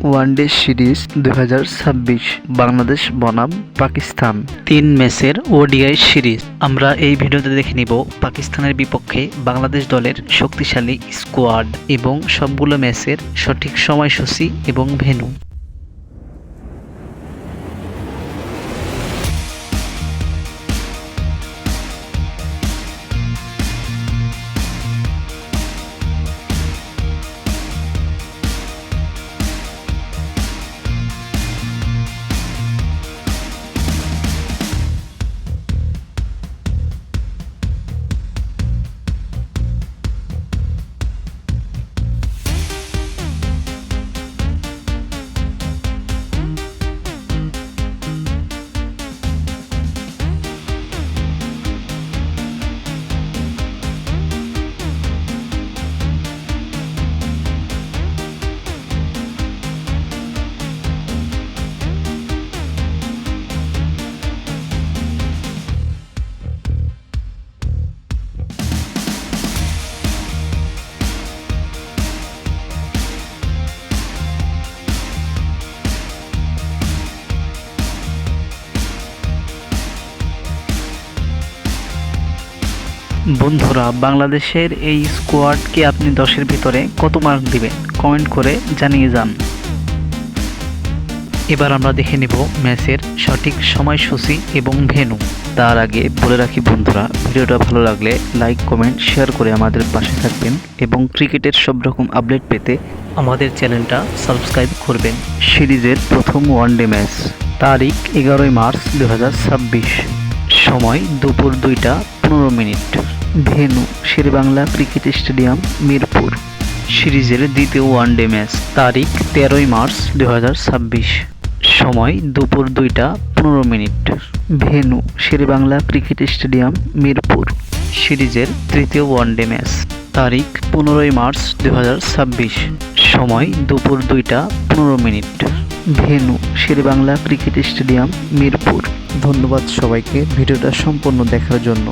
One day series 2026 Bangladesh বনাম পাকিস্তান 3 ম্যাচের ODI series. আমরা এই ভিডিওতে দেখে নিব পাকিস্তানের বিপক্ষে বাংলাদেশ দলের শক্তিশালী স্কোয়াড এবং সবগুলো ম্যাচের সঠিক সময়সূচি এবং ভেন্যু। বন্ধুরা, বাংলাদেশের এই স্কোয়াডকে আপনি 10-এর ভিতরে কত মার্ক দিবেন কমেন্ট করে জানিয়ে যান। এবার আমরা দেখে নেব ম্যাচের সঠিক সময়সূচি এবং ভেন্যু। তার আগে বলে রাখি বন্ধুরা, ভিডিওটা ভালো লাগলে লাইক কমেন্ট শেয়ার করে আমাদের পাশে থাকবেন এবং ক্রিকেটের সব রকম আপডেট পেতে আমাদের চ্যানেলটা সাবস্ক্রাইব করবেন। সিরিজের প্রথম ওয়ানডে ম্যাচ, তারিখ 11 মার্চ 2026, সময় দুপুর 2টা 15 মিনিট, venue Sher e Bangla cricket stadium, Mirpur. সিরিজের দ্বিতীয় ওয়ানডে ম্যাচ, তারিখ 13 মার্চ 2026, সময় দুপুর 2টা 15 মিনিট, venue Sher e Bangla cricket stadium, Mirpur. সিরিজের তৃতীয় ওয়ানডে ম্যাচ, তারিখ 15 মার্চ 2026, সময় দুপুর 2টা 15 মিনিট, venue Sher e Bangla cricket stadium, Mirpur. ধন্যবাদ সবাইকে ভিডিওটা সম্পূর্ণ দেখার জন্য।